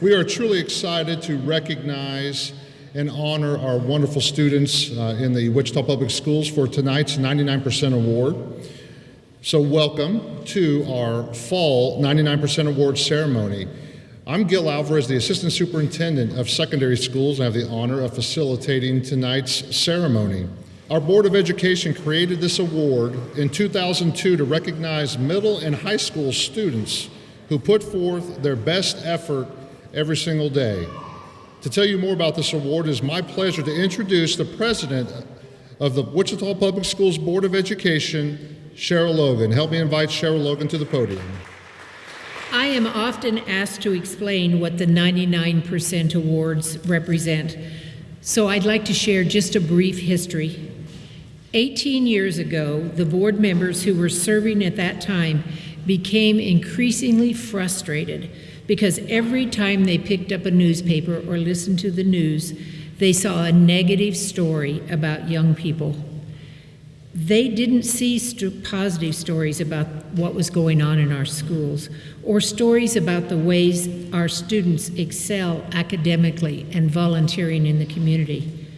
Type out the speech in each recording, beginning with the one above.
We are truly excited to recognize and honor our wonderful students in the Wichita Public Schools for tonight's 99% Award. So welcome to our Fall 99% Award ceremony. I'm Gil Alvarez, the Assistant Superintendent of Secondary Schools, and I have the honor of facilitating tonight's ceremony. Our Board of Education created this award in 2002 to recognize middle and high school students who put forth their best effort every single day. To tell you more about this award, it is my pleasure to introduce the president of the Wichita Public Schools Board of Education, Cheryl Logan. Help me invite Cheryl Logan to the podium. I am often asked to explain what the 99% awards represent, so I'd like to share just a brief history. 18 years ago, the board members who were serving at that time became increasingly frustrated because every time they picked up a newspaper or listened to the news, they saw a negative story about young people. They didn't see positive stories about what was going on in our schools or stories about the ways our students excel academically and volunteering in the community.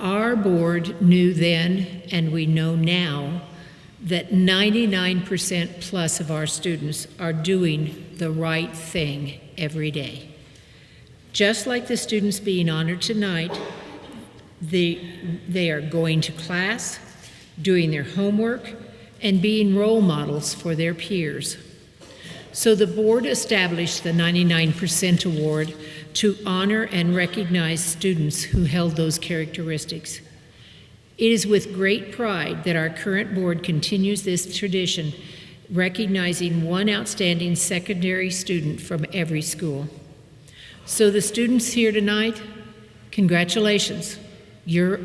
Our board knew then, and we know now, that 99% plus of our students are doing the right thing every day. Just like the students being honored tonight, they are going to class, doing their homework, and being role models for their peers. So the board established the 99% Award to honor and recognize students who held those characteristics. It is with great pride that our current board continues this tradition, recognizing one outstanding secondary student from every school. So the students here tonight, congratulations. You're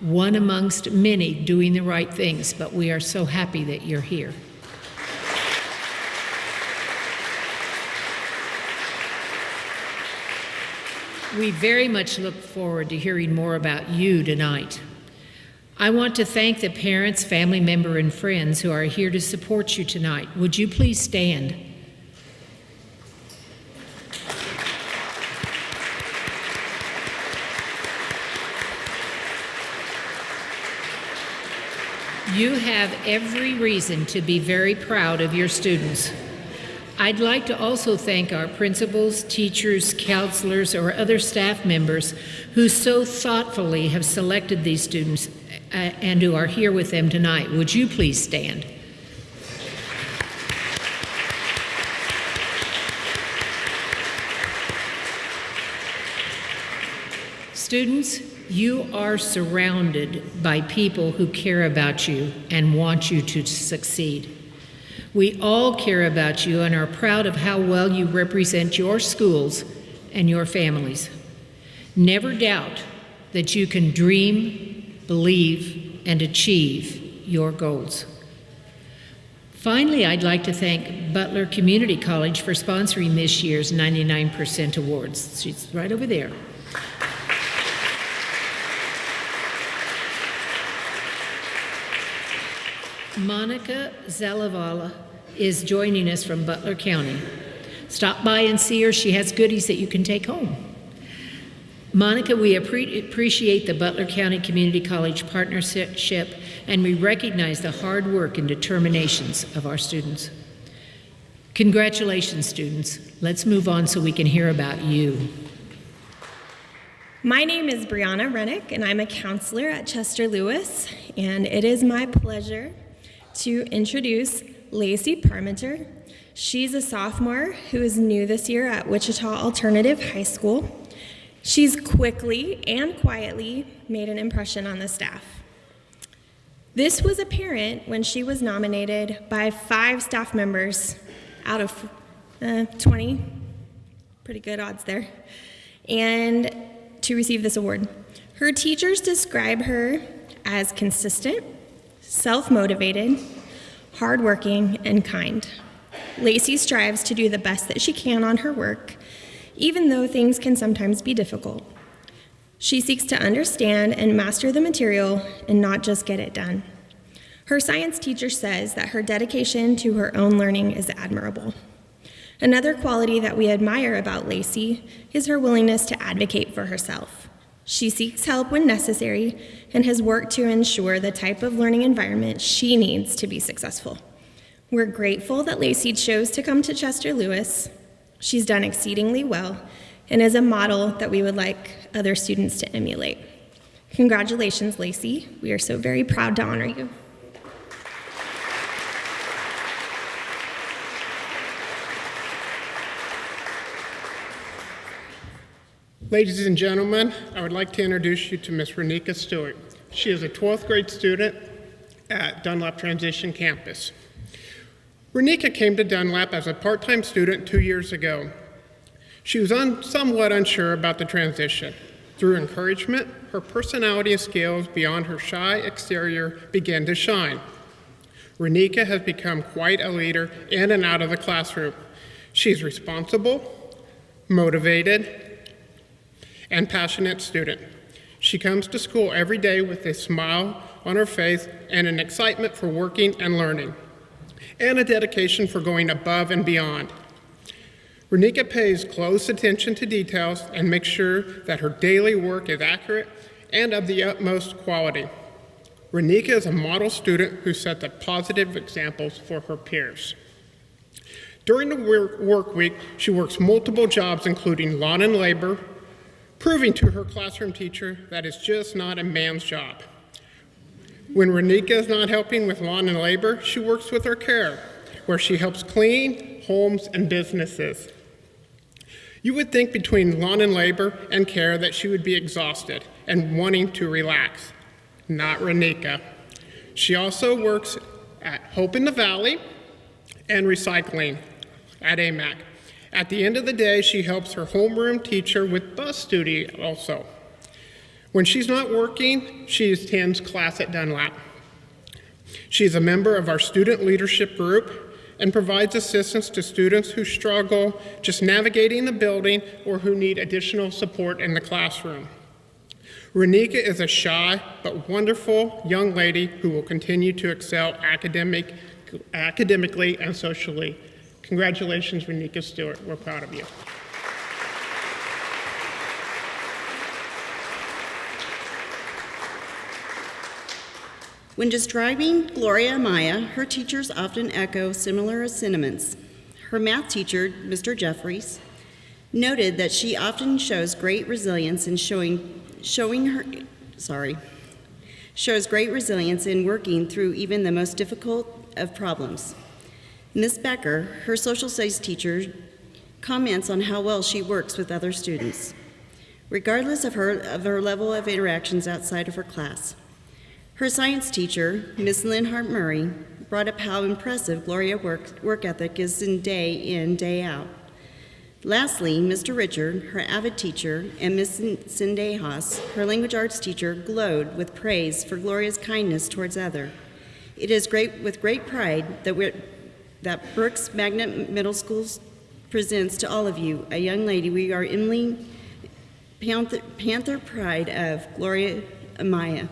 one amongst many doing the right things, but we are so happy that you're here. We very much look forward to hearing more about you tonight. I want to thank the parents, family member, and friends who are here to support you tonight. Would you please stand? You have every reason to be very proud of your students. I'd like to also thank our principals, teachers, counselors, or other staff members who so thoughtfully have selected these students and who are here with them tonight. Would you please stand? Students, you are surrounded by people who care about you and want you to succeed. We all care about you and are proud of how well you represent your schools and your families. Never doubt that you can dream, believe, and achieve your goals. Finally, I'd like to thank Butler Community College for sponsoring this year's 99% Awards. She's right over there. Monica Zalavala is joining us from Butler County. Stop by and see her. She has goodies that you can take home. Monica, we appreciate the Butler County Community College partnership, and we recognize the hard work and determinations of our students. Congratulations, students. Let's move on so we can hear about you. My name is Brianna Rennick, and I'm a counselor at Chester Lewis, and it is my pleasure to introduce Lacey Parmenter. She's a sophomore who is new this year at Wichita Alternative High School. She's quickly and quietly made an impression on the staff. This was apparent when she was nominated by 5 staff members out of 20, pretty good odds there, and to receive this award. Her teachers describe her as consistent, self-motivated, hardworking, and kind. Lacey strives to do the best that she can on her work, even though things can sometimes be difficult. She seeks to understand and master the material and not just get it done. Her science teacher says that her dedication to her own learning is admirable. Another quality that we admire about Lacey is her willingness to advocate for herself. She seeks help when necessary and has worked to ensure the type of learning environment she needs to be successful. We're grateful that Lacey chose to come to Chester Lewis. She's done exceedingly well and is a model that we would like other students to emulate. Congratulations, Lacey. We are so very proud to honor you. Ladies and gentlemen, I would like to introduce you to Ms. Anika Stewart. She is a 12th grade student at Dunlap Transition Campus. Anika came to Dunlap as a part-time student 2 years ago. She was somewhat unsure about the transition. Through encouragement, her personality and skills beyond her shy exterior began to shine. Anika has become quite a leader in and out of the classroom. She is responsible, motivated, and passionate student. She comes to school every day with a smile on her face and an excitement for working and learning, and a dedication for going above and beyond. Anika pays close attention to details and makes sure that her daily work is accurate and of the utmost quality. Anika is a model student who set the positive examples for her peers. During the work week, she works multiple jobs, including lawn and labor, proving to her classroom teacher that it's just not a man's job. When Anika is not helping with lawn and labor, she works with her care, where she helps clean homes and businesses. You would think between lawn and labor and care that she would be exhausted and wanting to relax. Not Anika. She also works at Hope in the Valley and recycling at AMAC. At the end of the day, she helps her homeroom teacher with bus duty also. When she's not working, she attends class at Dunlap. She's a member of our student leadership group and provides assistance to students who struggle just navigating the building or who need additional support in the classroom. Anika is a shy but wonderful young lady who will continue to excel academically and socially. Congratulations, Anika Stewart. We're proud of you. When describing Gloria Amaya, her teachers often echo similar sentiments. Her math teacher, Mr. Jeffries, noted that she often shows great resilience in working through even the most difficult of problems. Ms. Becker, her social studies teacher, comments on how well she works with other students, regardless of her level of interactions outside of her class. Her science teacher, Ms. Lynn Hart-Murray, brought up how impressive Gloria's work ethic is in, day out. Lastly, Mr. Richard, her avid teacher, and Ms. Sendejas, her language arts teacher, glowed with praise for Gloria's kindness towards others. It is with great pride that Brooks Magnet Middle School presents to all of you a young lady we are Emily Panther Pride of Gloria Amaya.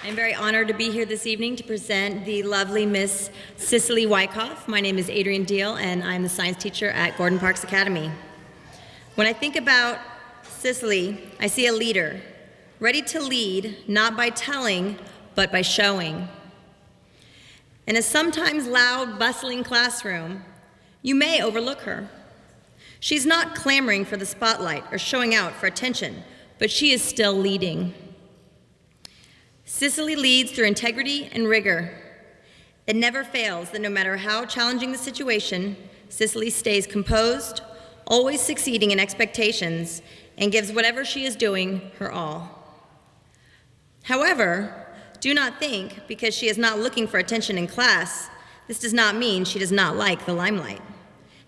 I'm very honored to be here this evening to present the lovely Miss Cicely Wyckoff. My name is Adrienne Deal, and I'm the science teacher at Gordon Parks Academy. When I think about Cicely, I see a leader, ready to lead, not by telling, but by showing. In a sometimes loud, bustling classroom, you may overlook her. She's not clamoring for the spotlight or showing out for attention, but she is still leading. Cicely leads through integrity and rigor. It never fails that no matter how challenging the situation, Cicely stays composed, always succeeding in expectations, and gives whatever she is doing her all. However, do not think because she is not looking for attention in class, this does not mean she does not like the limelight.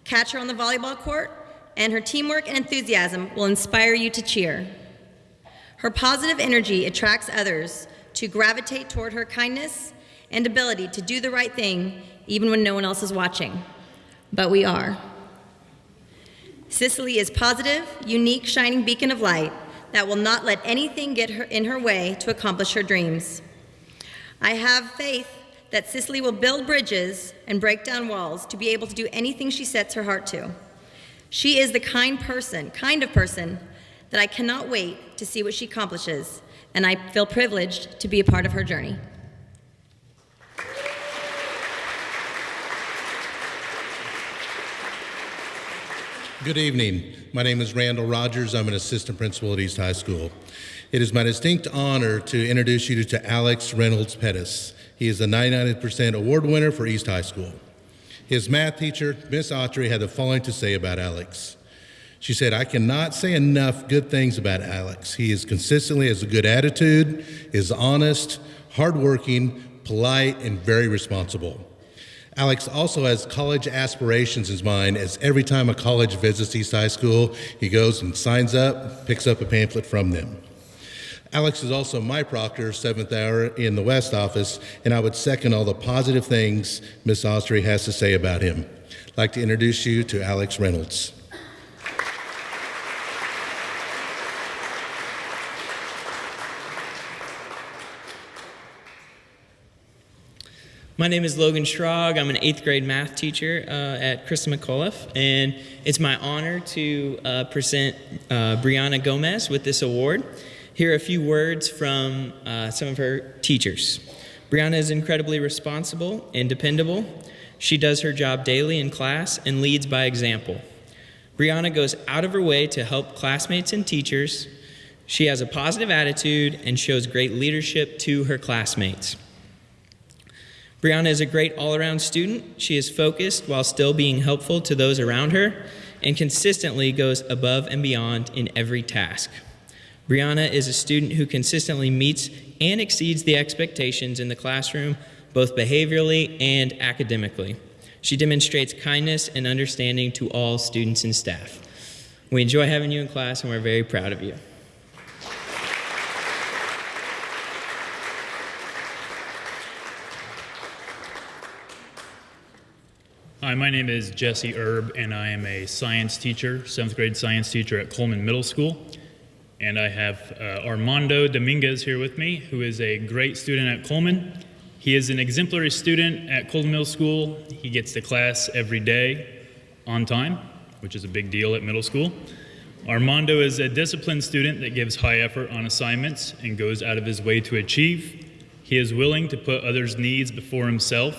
Catch her on the volleyball court, and her teamwork and enthusiasm will inspire you to cheer. Her positive energy attracts others to gravitate toward her kindness and ability to do the right thing even when no one else is watching. But we are. Cicely is positive, unique, shining beacon of light that will not let anything get in her way to accomplish her dreams. I have faith that Cicely will build bridges and break down walls to be able to do anything she sets her heart to. She is the kind of person that I cannot wait to see what she accomplishes, and I feel privileged to be a part of her journey. Good evening. My name is Randall Rogers. I'm an assistant principal at East High School. It is my distinct honor to introduce you to Alex Reynolds Pettis. He is a 99% award winner for East High School. His math teacher, Miss Autry, had the following to say about Alex. She said, "I cannot say enough good things about Alex. He is consistently has a good attitude, is honest, hardworking, polite, and very responsible." Alex also has college aspirations in mind, as every time a college visits East High School, he goes and signs up, picks up a pamphlet from them. Alex is also my proctor, 7th hour in the West office, and I would second all the positive things Ms. Autry has to say about him. I'd like to introduce you to Alex Reynolds. My name is Logan Schrog. I'm an 8th grade math teacher at Krista McAuliffe, and it's my honor to present Brianna Gomez with this award. Here are a few words from some of her teachers. Brianna is incredibly responsible and dependable. She does her job daily in class and leads by example. Brianna goes out of her way to help classmates and teachers. She has a positive attitude and shows great leadership to her classmates. Brianna is a great all-around student. She is focused while still being helpful to those around her and consistently goes above and beyond in every task. Brianna is a student who consistently meets and exceeds the expectations in the classroom, both behaviorally and academically. She demonstrates kindness and understanding to all students and staff. We enjoy having you in class, and we're very proud of you. Hi, my name is Jesse Erb, and I am a science teacher, 7th grade science teacher at Coleman Middle School. And I have Armando Dominguez here with me, who is a great student at Coleman. He is an exemplary student at Coleman Middle School. He gets to class every day on time, which is a big deal at middle school. Armando is a disciplined student that gives high effort on assignments and goes out of his way to achieve. He is willing to put others' needs before himself.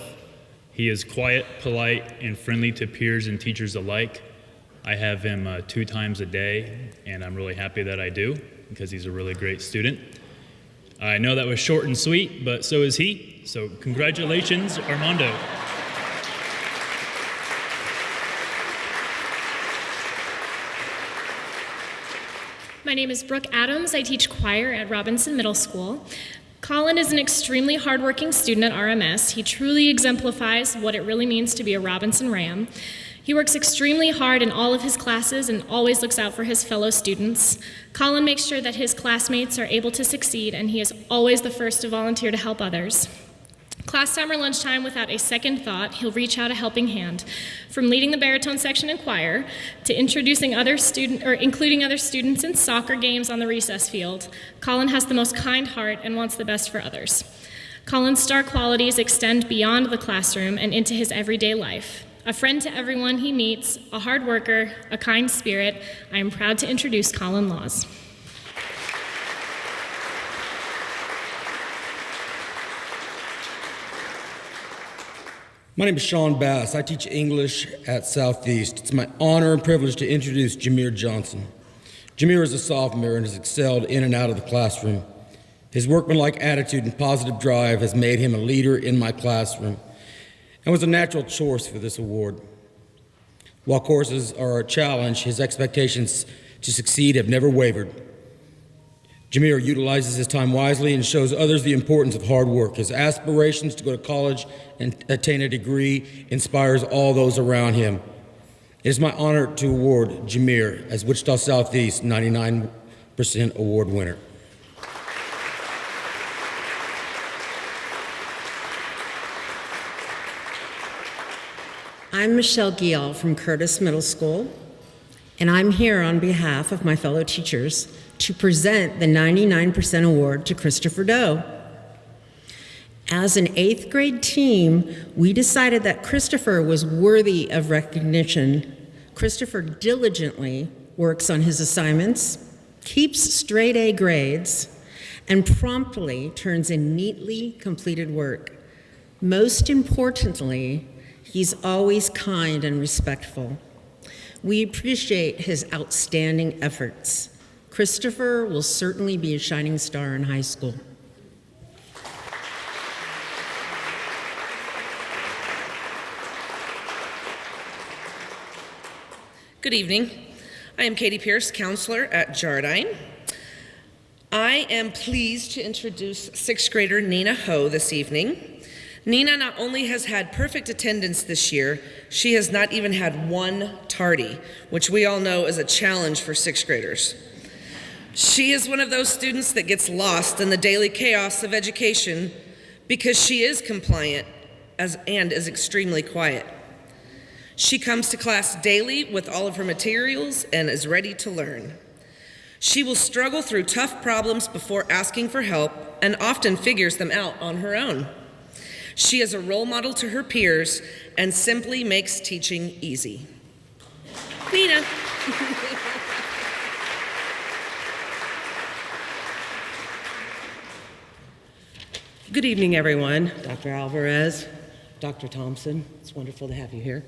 He is quiet, polite, and friendly to peers and teachers alike. I have him 2 times a day, and I'm really happy that I do, because he's a really great student. I know that was short and sweet, but so is he. So congratulations, Armando. My name is Brooke Adams. I teach choir at Robinson Middle School. Colin is an extremely hardworking student at RMS. He truly exemplifies what it really means to be a Robinson Ram. He works extremely hard in all of his classes and always looks out for his fellow students. Colin makes sure that his classmates are able to succeed, and he is always the first to volunteer to help others. Class time or lunchtime, without a second thought, he'll reach out a helping hand. From leading the baritone section in choir to including other students in soccer games on the recess field, Colin has the most kind heart and wants the best for others. Colin's star qualities extend beyond the classroom and into his everyday life. A friend to everyone he meets, a hard worker, a kind spirit, I am proud to introduce Colin Laws. My name is Sean Bass. I teach English at Southeast. It's my honor and privilege to introduce Jameer Johnson. Jameer is a sophomore and has excelled in and out of the classroom. His workmanlike attitude and positive drive has made him a leader in my classroom and was a natural choice for this award. While courses are a challenge, his expectations to succeed have never wavered. Jameer utilizes his time wisely and shows others the importance of hard work. His aspirations to go to college and attain a degree inspires all those around him. It is my honor to award Jameer as Wichita Southeast 99% award winner. I'm Michelle Giel from Curtis Middle School, and I'm here on behalf of my fellow teachers to present the 99% award to Christopher Doe. As an 8th grade team, we decided that Christopher was worthy of recognition. Christopher diligently works on his assignments, keeps straight A grades, and promptly turns in neatly completed work. Most importantly, he's always kind and respectful. We appreciate his outstanding efforts. Christopher will certainly be a shining star in high school. Good evening. I am Katie Pierce, counselor at Jardine. I am pleased to introduce 6th grader Nina Howe this evening. Nina not only has had perfect attendance this year, she has not even had one tardy, which we all know is a challenge for 6th graders. She is one of those students that gets lost in the daily chaos of education because she is compliant and is extremely quiet. She comes to class daily with all of her materials and is ready to learn. She will struggle through tough problems before asking for help and often figures them out on her own. She is a role model to her peers and simply makes teaching easy. Nina. Good evening, everyone. Dr. Alvarez, Dr. Thompson, it's wonderful to have you here.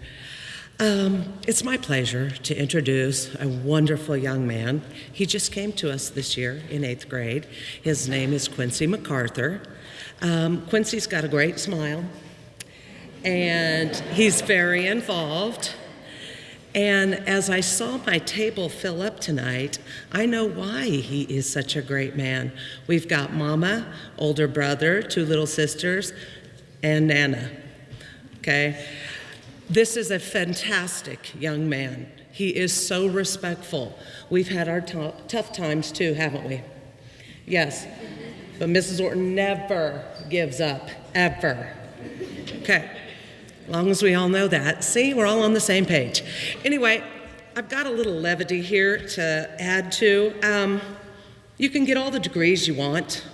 It's my pleasure to introduce a wonderful young man. He just came to us this year in 8th grade. His name is Quincy MacArthur. Quincy's got a great smile, and he's very involved. And as I saw my table fill up tonight, I know why he is such a great man. We've got Mama, older brother, 2 little sisters, and Nana. Okay? This is a fantastic young man. He is so respectful. We've had our tough times too, haven't we? Yes. But Mrs. Orton never gives up, ever. Okay. As long as we all know that. See, we're all on the same page. Anyway, I've got a little levity here to add to. You can get all the degrees you want.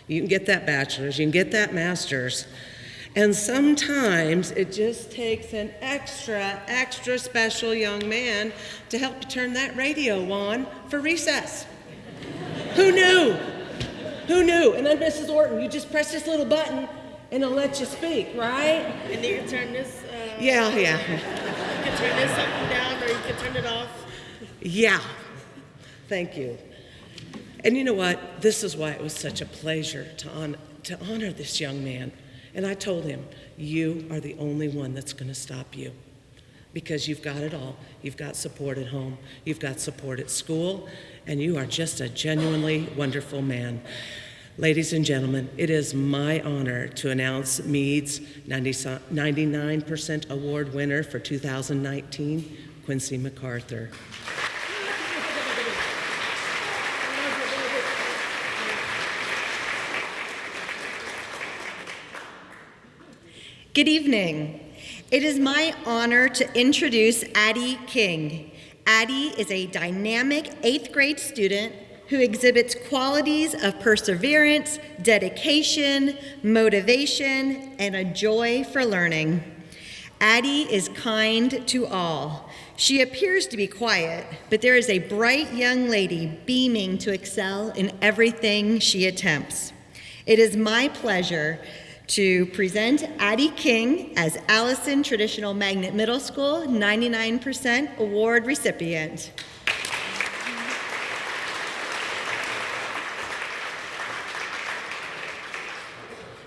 You can get that bachelor's, you can get that master's. And sometimes it just takes an extra special young man to help you turn that radio on for recess. Who knew? Who knew? And then Mrs. Orton, you just press this little button and it'll let you speak, right? And you can turn this. Yeah. You can turn this up and down, or you can turn it off. Yeah. Thank you. And you know what? This is why it was such a pleasure to honor this young man. And I told him, you are the only one that's going to stop you, because you've got it all. You've got support at home, you've got support at school, and you are just a genuinely wonderful man. Ladies and gentlemen, it is my honor to announce Meade's 99% award winner for 2019, Quincy MacArthur. Good evening. It is my honor to introduce Addie King. Addie is a dynamic 8th grade student who exhibits qualities of perseverance, dedication, motivation, and a joy for learning. Addie is kind to all. She appears to be quiet, but there is a bright young lady beaming to excel in everything she attempts. It is my pleasure to present Addie King as Allison Traditional Magnet Middle School 99% award recipient.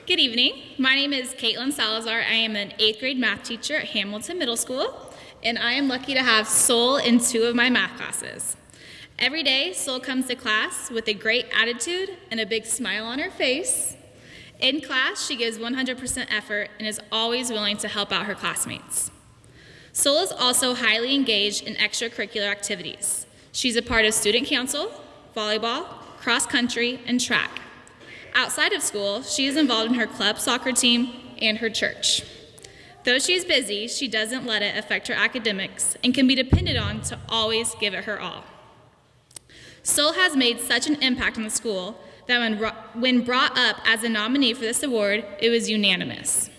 Good evening. My name is Caitlin Salazar. I am an 8th grade math teacher at Hamilton Middle School, and I am lucky to have Sol in 2 of my math classes. Every day, Sol comes to class with a great attitude and a big smile on her face. In class, she gives 100% effort and is always willing to help out her classmates. Sol is also highly engaged in extracurricular activities. She's a part of student council, volleyball, cross country, and track. Outside of school, she is involved in her club soccer team and her church. Though she's busy, she doesn't let it affect her academics and can be depended on to always give it her all. Sol has made such an impact on the school that when brought up as a nominee for this award, it was unanimous.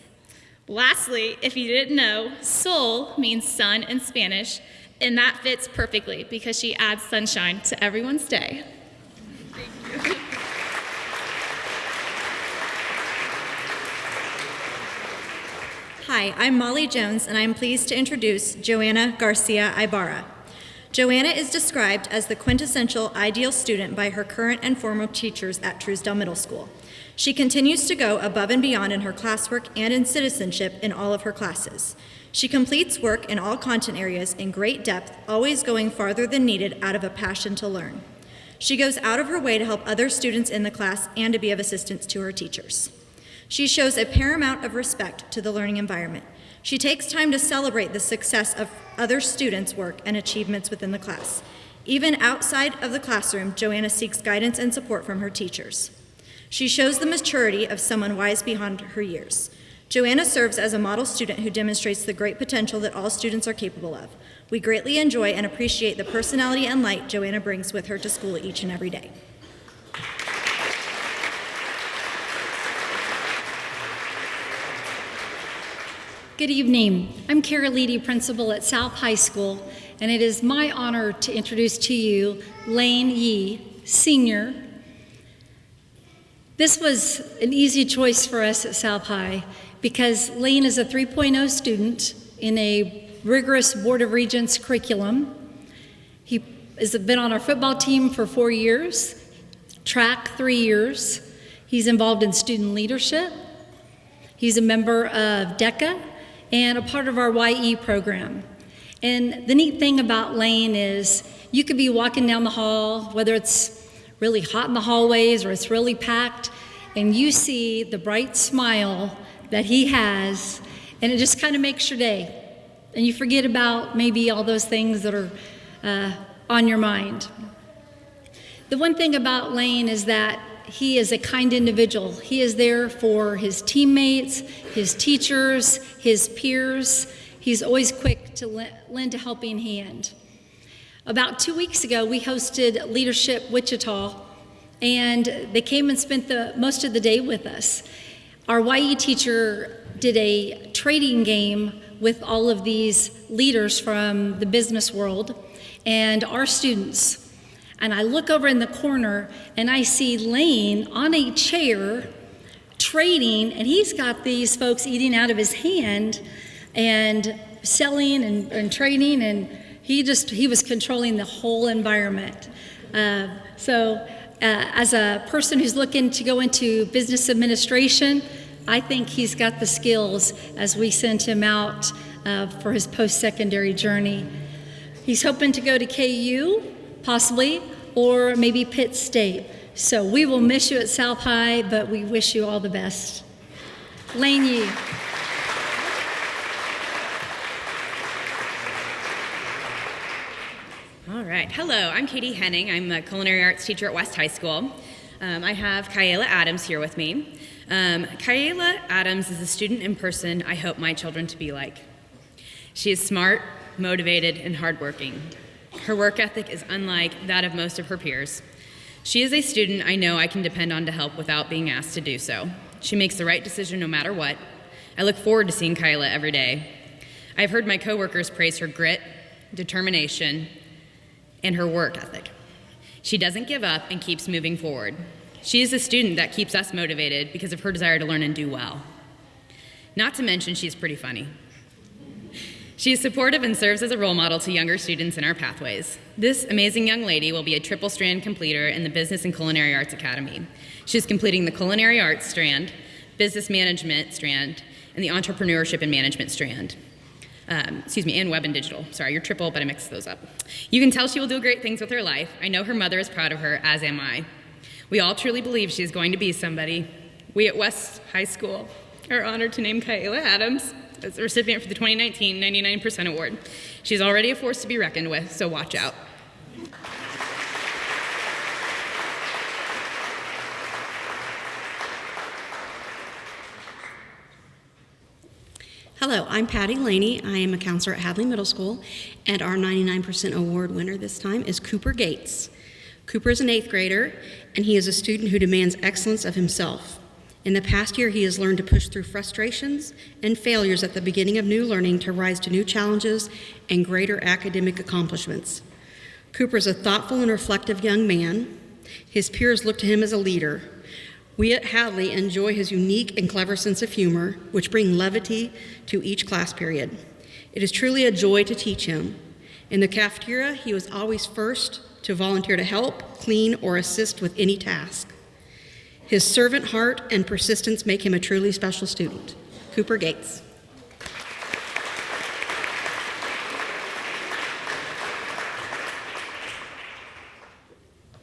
Lastly, if you didn't know, Sol means sun in Spanish, and that fits perfectly because she adds sunshine to everyone's day. Thank you. Hi, I'm Molly Jones, and I'm pleased to introduce Joanna Garcia Ibara. Joanna is described as the quintessential ideal student by her current and former teachers at Truesdale Middle School. She continues to go above and beyond in her classwork and in citizenship in all of her classes. She completes work in all content areas in great depth, always going farther than needed out of a passion to learn. She goes out of her way to help other students in the class and to be of assistance to her teachers. She shows a paramount of respect to the learning environment. She takes time to celebrate the success of other students' work and achievements within the class. Even outside of the classroom, Joanna seeks guidance and support from her teachers. She shows the maturity of someone wise beyond her years. Joanna serves as a model student who demonstrates the great potential that all students are capable of. We greatly enjoy and appreciate the personality and light Joanna brings with her to school each and every day. Good evening. I'm Kara Leedy, principal at South High School, and it is my honor to introduce to you Lane Yee, senior. This was an easy choice for us at South High because Lane is a 3.0 student in a rigorous Board of Regents curriculum. He has been on our football team for 4 years, track 3 years. He's involved in student leadership. He's a member of DECA and a part of our YE program. And the neat thing about Lane is you could be walking down the hall, whether it's really hot in the hallways or it's really packed, and you see the bright smile that he has, and it just kind of makes your day. And you forget about maybe all those things that are on your mind. The one thing about Lane is that he is a kind individual. He is there for his teammates, his teachers, his peers. He's always quick to lend a helping hand. About 2 weeks ago, we hosted Leadership Wichita, and they came and spent most of the day with us. Our YE teacher did a trading game with all of these leaders from the business world and our students. And I look over in the corner and I see Lane on a chair trading, and he's got these folks eating out of his hand and selling and trading, and he was controlling the whole environment. As a person who's looking to go into business administration, I think he's got the skills as we send him out for his post-secondary journey. He's hoping to go to KU, possibly, or maybe Pitt State. So we will miss you at South High, but we wish you all the best. Lane Yee. All right, hello, I'm Katie Henning. I'm a culinary arts teacher at West High School. I have Kayla Adams here with me. Kayla Adams is a student in person I hope my children to be like. She is smart, motivated, and hardworking. Her work ethic is unlike that of most of her peers. She is a student I know I can depend on to help without being asked to do so. She makes the right decision no matter what. I look forward to seeing Kayla every day. I've heard my coworkers praise her grit, determination, and her work ethic. She doesn't give up and keeps moving forward. She is a student that keeps us motivated because of her desire to learn and do well. Not to mention, she's pretty funny. She is supportive and serves as a role model to younger students in our pathways. This amazing young lady will be a triple strand completer in the Business and Culinary Arts Academy. She is completing the Culinary Arts strand, Business Management strand, and the Entrepreneurship and Management strand. And Web and Digital. Sorry, you're triple, but I mixed those up. You can tell she will do great things with her life. I know her mother is proud of her, as am I. We all truly believe she is going to be somebody. We at West High School are honored to name Kayla Adams as the recipient for the 2019 99% Award. She's already a force to be reckoned with, so watch out. Hello, I'm Patty Laney. I am a counselor at Hadley Middle School, and our 99% award winner this time is Cooper Gates. Cooper is an 8th grader, and he is a student who demands excellence of himself. In the past year, he has learned to push through frustrations and failures at the beginning of new learning to rise to new challenges and greater academic accomplishments. Cooper is a thoughtful and reflective young man. His peers look to him as a leader. We at Halle enjoy his unique and clever sense of humor, which bring levity to each class period. It is truly a joy to teach him. In the cafeteria, he was always first to volunteer to help, clean, or assist with any task. His servant heart and persistence make him a truly special student. Cooper Gates.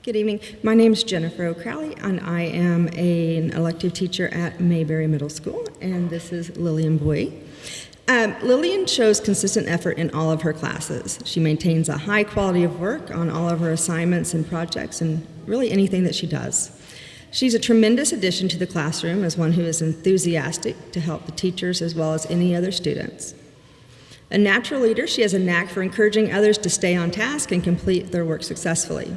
Good evening. My name is Jennifer O'Crowley, and I am an elective teacher at Mayberry Middle School, and this is Lillian Boy. Lillian shows consistent effort in all of her classes. She maintains a high quality of work on all of her assignments and projects and really anything that she does. She's a tremendous addition to the classroom as one who is enthusiastic to help the teachers as well as any other students. A natural leader, she has a knack for encouraging others to stay on task and complete their work successfully.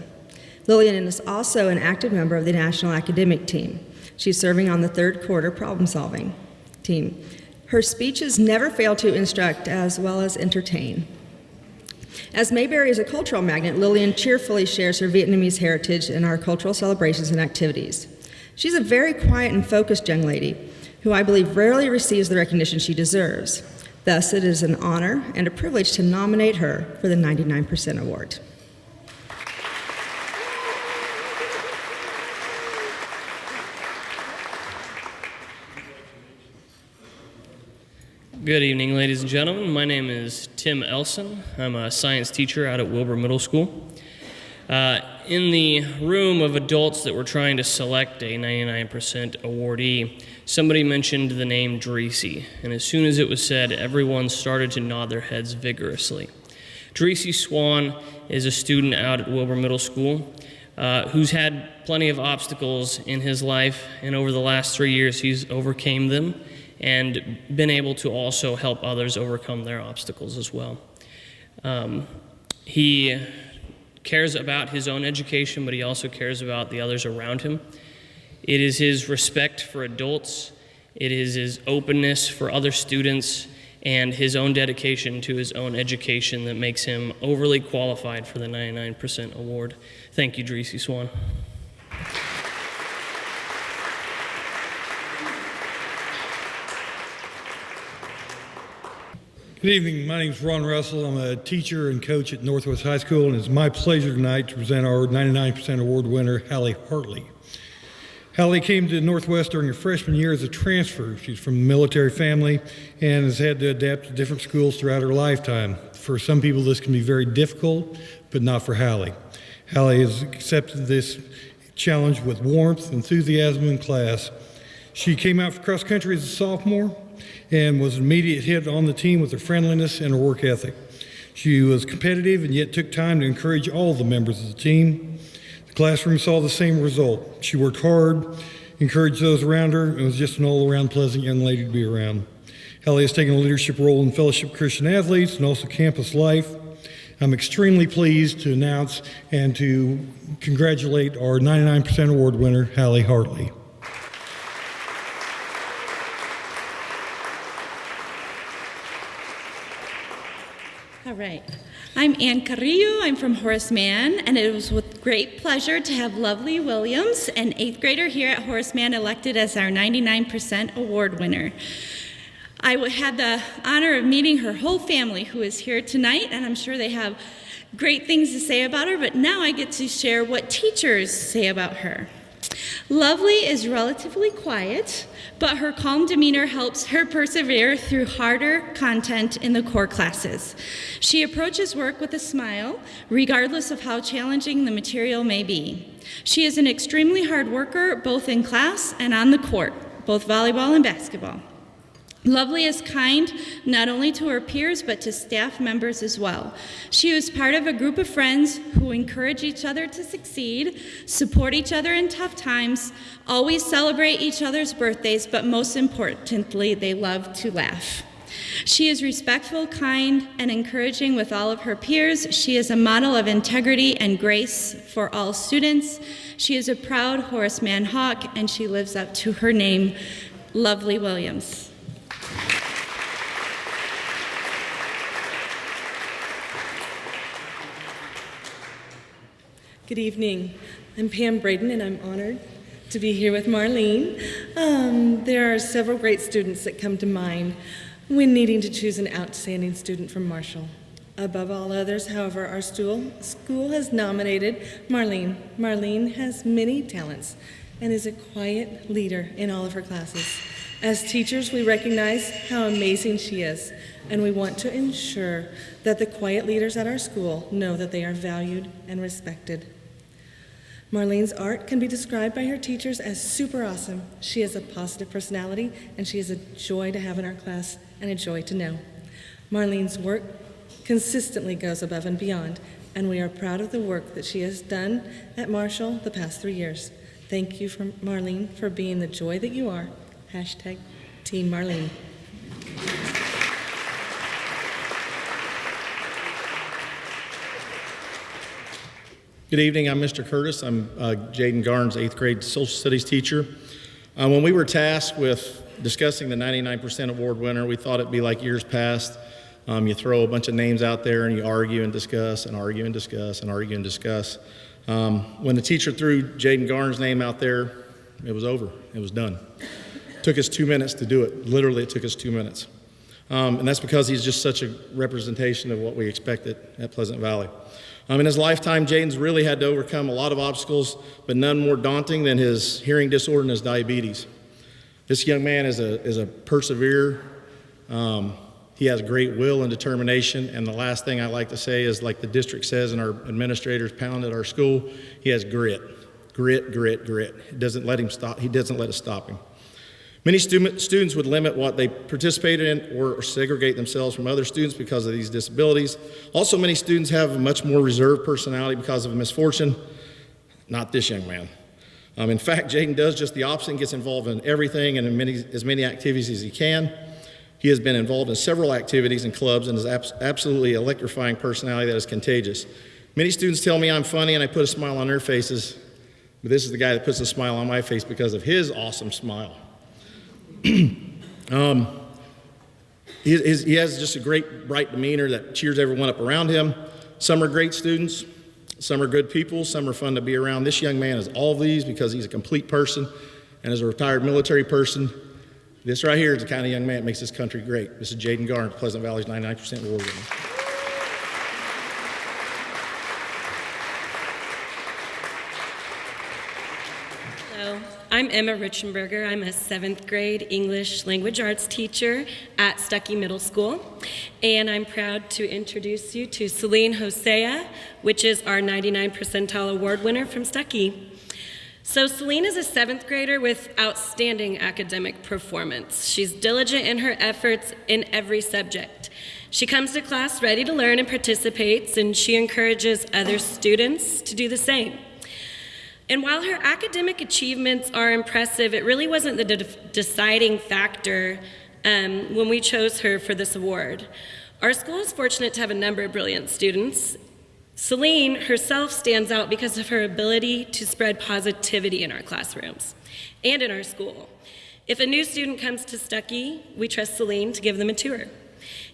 Lillian is also an active member of the National Academic Team. She's serving on the third quarter problem-solving team. Her speeches never fail to instruct as well as entertain. As Mayberry is a cultural magnet, Lillian cheerfully shares her Vietnamese heritage in our cultural celebrations and activities. She's a very quiet and focused young lady who I believe rarely receives the recognition she deserves. Thus, it is an honor and a privilege to nominate her for the 99% Award. Good evening, ladies and gentlemen. My name is Tim Elson. I'm a science teacher out at Wilbur Middle School. In the room of adults that were trying to select a 99% awardee, somebody mentioned the name Tracy, and as soon as it was said, everyone started to nod their heads vigorously. Tracy Swan is a student out at Wilbur Middle School who's had plenty of obstacles in his life, and over the last 3 years, he's overcame them and been able to also help others overcome their obstacles as well. He cares about his own education, but he also cares about the others around him. It is his respect for adults, it is his openness for other students, and his own dedication to his own education that makes him overly qualified for the 99% award. Thank you, Tracy Swan. Good evening. My name is Ron Russell. I'm a teacher and coach at Northwest High School, and it's my pleasure tonight to present our 99% award winner, Halle Hartley. Halle came to Northwest during her freshman year as a transfer. She's from a military family and has had to adapt to different schools throughout her lifetime. For some people, this can be very difficult, but not for Halle. Halle has accepted this challenge with warmth, enthusiasm, and class. She came out for cross country as a sophomore and was an immediate hit on the team with her friendliness and her work ethic. She was competitive and yet took time to encourage all the members of the team. The classroom saw the same result. She worked hard, encouraged those around her, and was just an all-around pleasant young lady to be around. Halle has taken a leadership role in Fellowship Christian Athletes and also campus life. I'm extremely pleased to announce and to congratulate our 99% award winner, Halle Hartley. All right. I'm Ann Carrillo. I'm from Horace Mann, and it was with great pleasure to have Lovely Williams, an 8th grader here at Horace Mann, elected as our 99% award winner. I had the honor of meeting her whole family who is here tonight, and I'm sure they have great things to say about her, but now I get to share what teachers say about her. Lovely is relatively quiet, but her calm demeanor helps her persevere through harder content in the core classes. She approaches work with a smile, regardless of how challenging the material may be. She is an extremely hard worker, both in class and on the court, both volleyball and basketball. Lovely is kind not only to her peers but to staff members as well. She was part of a group of friends who encourage each other to succeed, support each other in tough times, always celebrate each other's birthdays, but most importantly, they love to laugh. She is respectful, kind, and encouraging with all of her peers. She is a model of integrity and grace for all students. She is a proud Horace Mann Hawk, and she lives up to her name, Lovely Williams. Good evening. I'm Pam Braden, and I'm honored to be here with Marlene. There are several great students that come to mind when needing to choose an outstanding student from Marshall. Above all others, however, our school has nominated Marlene. Marlene has many talents and is a quiet leader in all of her classes. As teachers, we recognize how amazing she is, and we want to ensure that the quiet leaders at our school know that they are valued and respected. Marlene's art can be described by her teachers as super awesome. She has a positive personality, and she is a joy to have in our class and a joy to know. Marlene's work consistently goes above and beyond, and we are proud of the work that she has done at Marshall the past 3 years. Thank you, Marlene, for being the joy that you are. Hashtag Team Marlene. Good evening, I'm Mr. Curtis. I'm Jaden Garn's 8th grade social studies teacher. When we were tasked with discussing the 99% award winner, we thought it'd be like years past. You throw a bunch of names out there and you argue and discuss and argue and discuss and argue and discuss. When the teacher threw Jaden Garn's name out there, it was over. It was done. It took us 2 minutes to do it. Literally, it took us 2 minutes. And that's because he's just such a representation of what we expected at Pleasant Valley. In his lifetime, Jaden's really had to overcome a lot of obstacles, but none more daunting than his hearing disorder and his diabetes. This young man is a perseverer. He has great will and determination, and the last thing I like to say is, like the district says and our administrators pound at our school, he has grit. Grit, grit, grit. It doesn't let him stop. He doesn't let it stop him. Many students would limit what they participated in or segregate themselves from other students because of these disabilities. Also, many students have a much more reserved personality because of a misfortune. Not this young man. In fact, Jaden does just the opposite and gets involved in everything and in as many activities as he can. He has been involved in several activities and clubs and has absolutely electrifying personality that is contagious. Many students tell me I'm funny and I put a smile on their faces, but this is the guy that puts a smile on my face because of his awesome smile. He has just a great, bright demeanor that cheers everyone up around him. Some are great students, some are good people, some are fun to be around. This young man is all of these because he's a complete person, and as a retired military person, this right here is the kind of young man that makes this country great. This is Jaden Garn, Pleasant Valley's 99% award winner. I'm Emma Richenberger. I'm a 7th grade English language arts teacher at Stuckey Middle School. And I'm proud to introduce you to Celine Hosea, which is our 99th percentile award winner from Stuckey. So Celine is a 7th grader with outstanding academic performance. She's diligent in her efforts in every subject. She comes to class ready to learn and participates, and she encourages other students to do the same. And while her academic achievements are impressive, it really wasn't the deciding factor when we chose her for this award. Our school is fortunate to have a number of brilliant students. Celine herself stands out because of her ability to spread positivity in our classrooms and in our school. If a new student comes to Stuckey, we trust Celine to give them a tour.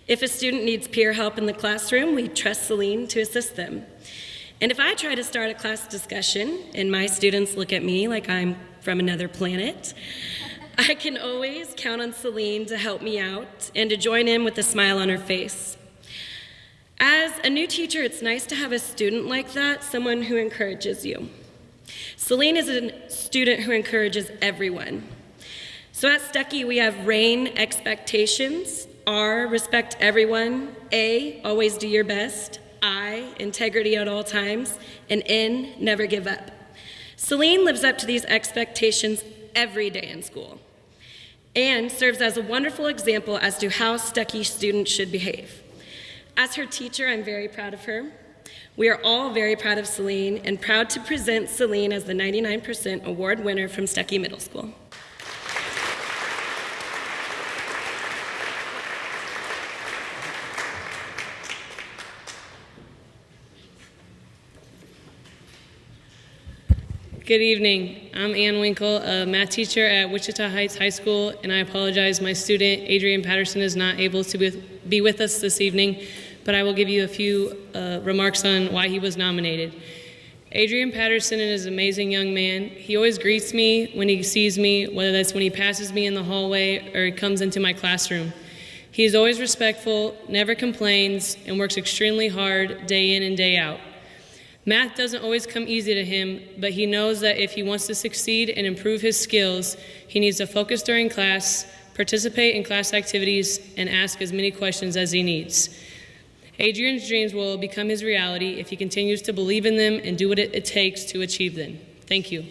If a student needs peer help in the classroom, we trust Celine to assist them. And if I try to start a class discussion and my students look at me like I'm from another planet, I can always count on Celine to help me out and to join in with a smile on her face. As a new teacher, it's nice to have a student like that, someone who encourages you. Celine is a student who encourages everyone. So at Stuckey, we have RAIN, expectations, R, respect everyone, A, always do your best, I, integrity at all times, and N, never give up. Celine lives up to these expectations every day in school and serves as a wonderful example as to how Stuckey students should behave. As her teacher, I'm very proud of her. We are all very proud of Celine and proud to present Celine as the 99% award winner from Stuckey Middle School. Good evening. I'm Ann Winkle, a math teacher at Wichita Heights High School, and I apologize my student, Adrienne Patterson, is not able to be with us this evening, but I will give you a few remarks on why he was nominated. Adrienne Patterson is an amazing young man. He always greets me when he sees me, whether that's when he passes me in the hallway or he comes into my classroom. He is always respectful, never complains, and works extremely hard day in and day out. Math doesn't always come easy to him, but he knows that if he wants to succeed and improve his skills, he needs to focus during class, participate in class activities, and ask as many questions as he needs. Adrienne's dreams will become his reality if he continues to believe in them and do what it takes to achieve them. Thank you.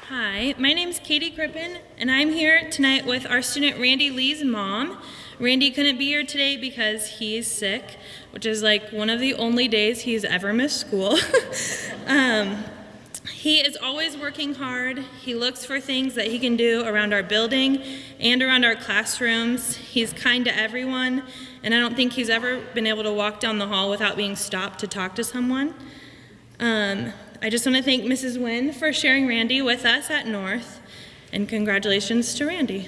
Hi, my name's Katie Crippen, and I'm here tonight with our student Randy Lee's mom. Randy couldn't be here today because he's sick, which is like one of the only days he's ever missed school. He is always working hard. He looks for things that he can do around our building and around our classrooms. He's kind to everyone, and I don't think he's ever been able to walk down the hall without being stopped to talk to someone. I just want to thank Mrs. Nguyen for sharing Randy with us at North, and congratulations to Randy.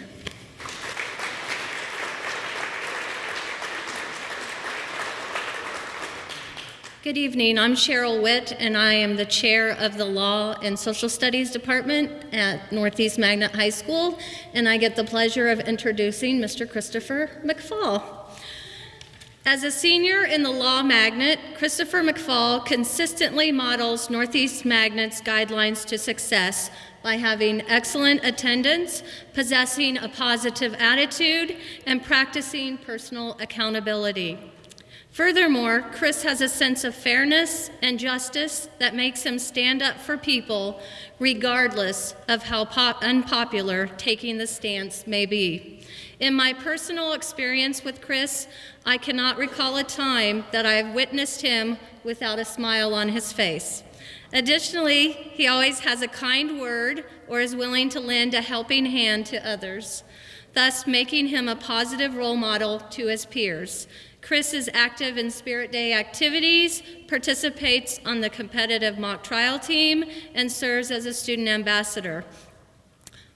Good evening. I'm Cheryl Witt, and I am the chair of the Law and Social Studies Department at Northeast Magnet High School, and I get the pleasure of introducing Mr. Christopher McFall. As a senior in the Law Magnet, Christopher McFall consistently models Northeast Magnet's guidelines to success by having excellent attendance, possessing a positive attitude, and practicing personal accountability. Furthermore, Chris has a sense of fairness and justice that makes him stand up for people regardless of how unpopular taking the stance may be. In my personal experience with Chris, I cannot recall a time that I have witnessed him without a smile on his face. Additionally, he always has a kind word or is willing to lend a helping hand to others, thus making him a positive role model to his peers. Chris is active in Spirit Day activities, participates on the competitive mock trial team, and serves as a student ambassador.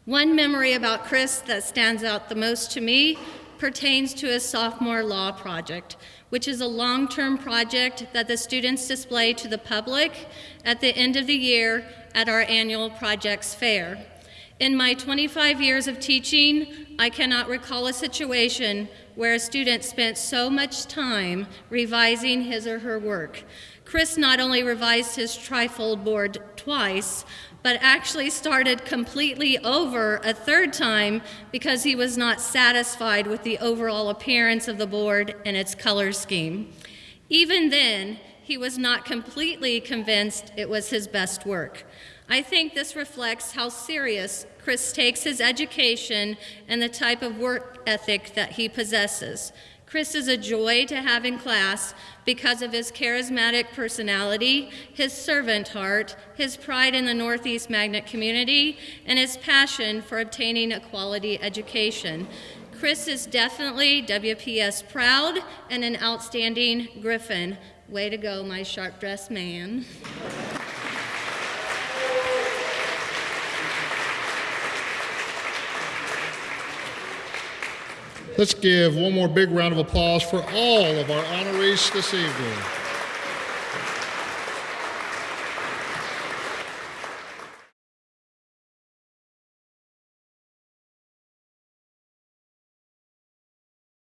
One memory about Chris that stands out the most to me pertains to his sophomore law project, which is a long-term project that the students display to the public at the end of the year at our annual projects fair. In my 25 years of teaching, I cannot recall a situation where a student spent so much time revising his or her work. Chris not only revised his trifold board twice, but actually started completely over a third time because he was not satisfied with the overall appearance of the board and its color scheme. Even then, he was not completely convinced it was his best work. I think this reflects how serious Chris takes his education and the type of work ethic that he possesses. Chris is a joy to have in class because of his charismatic personality, his servant heart, his pride in the Northeast Magnet community, and his passion for obtaining a quality education. Chris is definitely WPS proud and an outstanding Griffin. Way to go, my sharp-dressed man. Let's give one more big round of applause for all of our honorees this evening.